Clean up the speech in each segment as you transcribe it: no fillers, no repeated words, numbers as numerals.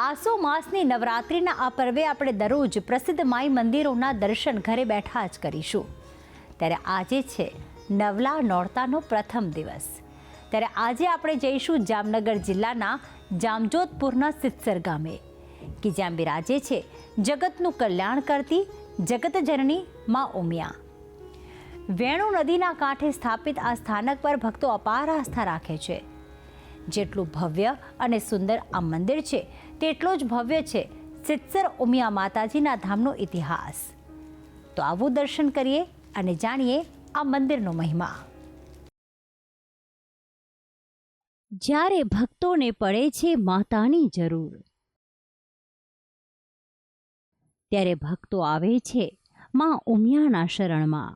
આસો માસની નવરાત્રિના આ પર્વે આપણે દરરોજ પ્રસિદ્ધ માઈ મંદિરોના દર્શન ઘરે બેઠા જ કરીશું। ત્યારે આજે છે નવલા નોરતાનો પ્રથમ દિવસ। ત્યારે આજે આપણે જઈશું જામનગર જિલ્લાના જામજોધપુરના સિદ્ધસર ગામે કે જ્યાં બિરાજે છે જગતનું કલ્યાણ કરતી જગતજનની માં ઉમિયા। વેણુ નદીના કાંઠે સ્થાપિત આ સ્થાનક પર ભક્તો અપાર આસ્થા રાખે છે। જેટલું ભવ્ય અને સુંદર આ મંદિર છે તેટલો જ ભવ્ય છે સિદ્ધસર ઉમિયા માતાજીના ધામનો ઇતિહાસ। તો આવું દર્શન કરીએ અને જાણીએ આ મંદિરનો મહિમા। જ્યારે ભક્તોને પડે છે માતાની જરૂર, ત્યારે ભક્તો આવે છે માં ઉમિયાના શરણમાં।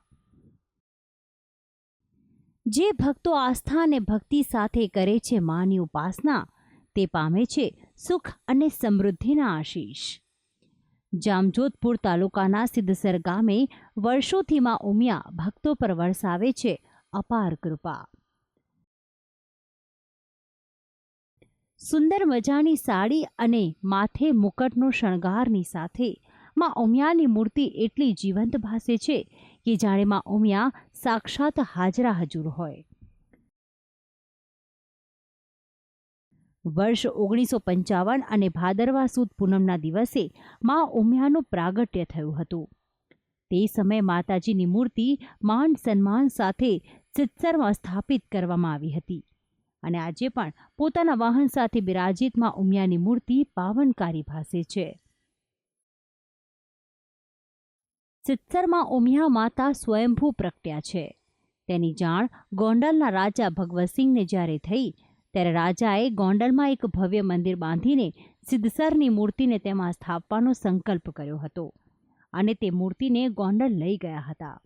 જે ભક્તો આસ્થા અને ભક્તિ સાથે કરે છે માની ઉપાસના, તે પામે છે સુખ અને સમૃદ્ધિના આશીષ। જામજોધપુર તાલુકાના સિદ્ધસર ગામે વર્ષોથી માં ઉમિયા ભક્તો પર વરસાવે છે અપાર કૃપા। સુંદર મજાની સાડી અને માથે મુકટનો શણગારની સાથે માં ઉમિયાની મૂર્તિ એટલી જીવંત ભાસે છે કે જાણે માં ઉમિયા સાક્ષાત હાજરા હજુર હોય। વર્ષ 1955 અને ભાદરવા સુદ પૂનમના દિવસે માં ઉમિયાનું પ્રાગટ્ય થયું હતું। તે સમયે માતાજીની મૂર્તિ માન સન્માન સાથે સિદ્ધસરમાં સ્થાપિત કરવામાં આવી હતી અને આજે પણ પોતાના વાહન સાથે બિરાજિત માં ઉમિયાની મૂર્તિ પાવનકારી ભાસે છે। સિદ્ધસરમાં ઉમિયા માતા સ્વયંભૂ પ્રગટ્યા છે। તેની જાણ ગોંડલના રાજા ભગવતસિંહને જ્યારે થઈ ત્યારે રાજાએ ગોંડલમાં એક ભવ્ય મંદિર બાંધીને સિદ્ધસરની મૂર્તિને તેમાં સ્થાપવાનો સંકલ્પ કર્યો હતો અને તે મૂર્તિને ગોંડલ લઈ ગયા હતા।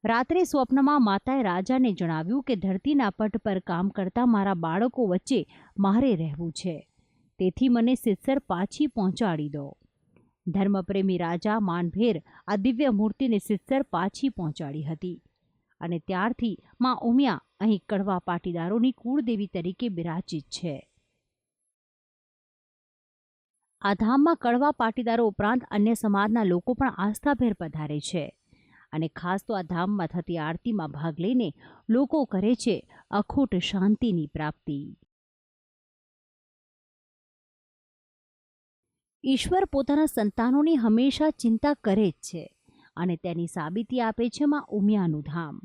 રાત્રે સ્વપ્નમાં માતાએ રાજાને જણાવ્યું કે ધરતીના પટ પર કામ કરતા મારા બાળકો વચ્ચે મારે રહેવું છે, તેથી મને સિદ્ધસર પાછી પહોંચાડી દો। ધર્મપ્રેમી રાજા માનભેર આ દિવ્ય મૂર્તિને સિદ્ધસર પાછી પહોંચાડી હતી અને ત્યારથી માં ઉમિયા અહીં કડવા પાટીદારોની કુળદેવી તરીકે બિરાજિત છે। આ ધામમાં કડવા પાટીદારો ઉપરાંત અન્ય સમાજના લોકો પણ આસ્થાભેર પધારે છે અને ખાસ તો આ ધામમાં થતી આરતીમાં ભાગ લઈને લોકો કરે છે અખૂટ શાંતિની પ્રાપ્તિ। ઈશ્વર પોતાના સંતાનોની હંમેશા ચિંતા કરે જ છે અને તેની સાબિતી આપે છે માં ઉમિયાનું ધામ।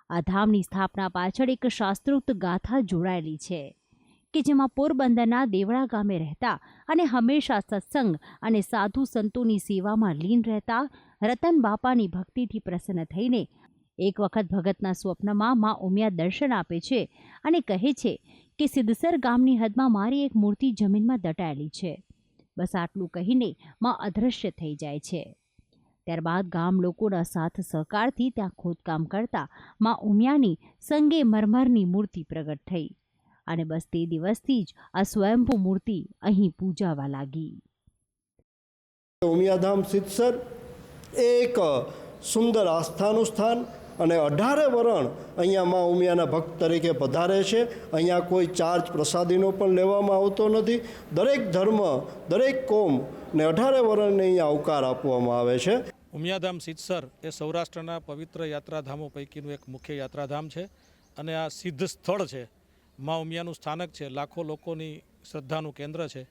આ ધામની સ્થાપના પાછળ એક શાસ્ત્રોક્ત ગાથા જોડાયેલી છે કે જેમાં પોરબંદરના દેવળા ગામે રહેતા અને હંમેશા સત્સંગ અને સાધુ સંતોની સેવામાં લીન રહેતા રતન બાપાની ભક્તિથી પ્રસન્ન થઈને એક વખત ભગતના સ્વપ્નમાં માં ઉમિયા દર્શન આપે છે અને કહે છે કે સિદ્ધસર ગામની હદમાં મારી એક મૂર્તિ જમીનમાં દટાયેલી છે, બસ આટલું કહીને માં અદૃશ્ય થઈ જાય છે। ત્યારબાદ ગામ લોકોના સાથ સહકારથી ત્યાં ખોદકામ કરતા માં ઉમિયાની સંગે મરમરની મૂર્તિ પ્રગટ થઈ અને બસ તે દિવસથી જ આ સ્વયંભૂ મૂર્તિ અહીં પૂજાવા લાગી। ઉમિયાધામ સિદ્ધસર એક સુંદર આસ્થાનું સ્થાન અને 18 વરણ અહીંયા માં ઉમિયાના ભક્ત તરીકે પધારે છે। અહીંયા કોઈ ચાર્જ પ્રસાદીનો પણ લેવામાં આવતો નથી। દરેક ધર્મ, દરેક કોમ ને 18 વરણને અહીંયા આવકાર આપવામાં આવે છે। ઉમિયાધામ સિદ્ધસર એ સૌરાષ્ટ્રના પવિત્ર યાત્રાધામો પૈકીનું એક મુખ્ય યાત્રાધામ છે અને આ સિદ્ધ સ્થળ છે। માં ઉમિયાનું સ્થાનક છે, લાખો લોકોની શ્રદ્ધાનું કેન્દ્ર છે,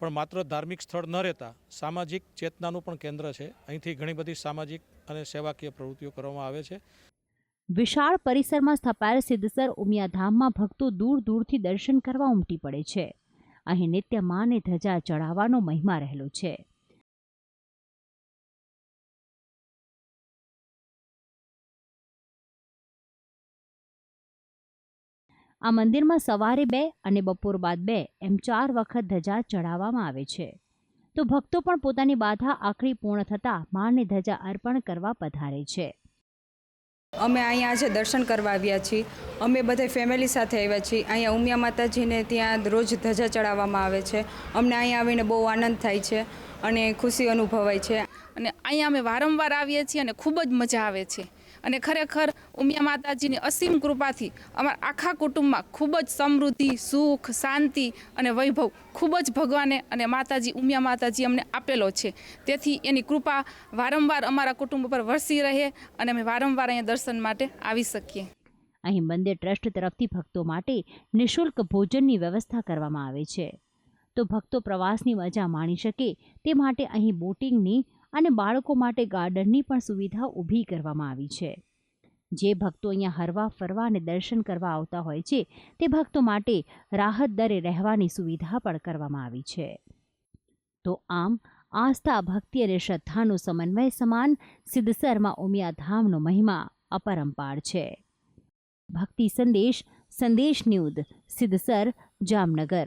પણ માત્ર ધાર્મિક સ્થળ ન રહેતા સામાજિક ચેતનાનું પણ કેન્દ્ર છે। અહીંથી ઘણી બધી સામાજિક અને સેવાકીય પ્રવૃત્તિઓ કરવામાં આવે છે। વિશાળ પરિસરમાં સ્થપાયેલ સિદ્ધસર ઉમિયા ધામમાં ભક્તો દૂર દૂરથી દર્શન કરવા ઉમટી પડે છે। અહીં નિત્ય માને ધજા ચડાવવાનો મહિમા રહેલો છે। આ મંદિરમાં સવારે 2 અને બપોર બાદ 2 એમ 4 વખત ધજા ચડાવવામાં આવે છે। તો ભક્તો પણ પોતાની બાધા આખરી પૂર્ણ થતાં માને ધજા અર્પણ કરવા પધારે છે। અમે અહીંયા આજે દર્શન કરવા આવ્યા છીએ। અમે બધા ફેમિલી સાથે આવ્યા છીએ। અહીંયા ઉમિયા માતાજીને ત્યાં રોજ ધજા ચડાવવામાં આવે છે। અમને અહીંયા આવીને બહુ આનંદ થાય છે અને ખુશી અનુભવાય છે અને અહીંયા અમે વારંવાર આવીએ છીએ અને ખૂબ જ મજા આવે છે। અને ખરેખર ઉમિયા માતાજીની અસીમ કૃપાથી અમારા આખા કુટુંબમાં ખૂબ જ સમૃદ્ધિ, સુખ, શાંતિ અને વૈભવ ખૂબ જ ભગવાને અને માતાજી ઉમિયા માતાજી અમને આપેલો છે. તેથી એની કૃપા વારંવાર અમારા કુટુંબ પર વરસી રહે અને અમે વારંવાર અહીંયા દર્શન માટે આવી શકીએ. અહીં મંદિર ટ્રસ્ટ તરફથી ભક્તો માટે નિઃશુલ્ક ભોજનની વ્યવસ્થા કરવામાં આવે છે. તો ભક્તો પ્રવાસની મજા માણી શકે તે માટે અહીં બોટિંગની અને બાળકો માટે ગાર્ડનની પણ સુવિધા ઊભી કરવામાં આવી છે. જે ભક્તો અહીંયા હરવા ફરવા અને દર્શન કરવા આવતા હોય છે તે ભક્તો માટે રાહત દરે રહેવાની સુવિધા પણ કરવામાં આવી છે. તો આમ આસ્થા, ભક્તિ અને શ્રદ્ધાનો સમન્વય સમાન સિદ્ધસરમાં ઉમિયા ધામનો મહિમા અપરંપાર છે. ભક્તિ સંદેશ, સંદેશ ન્યૂઝ, સિદ્ધસર, જામનગર.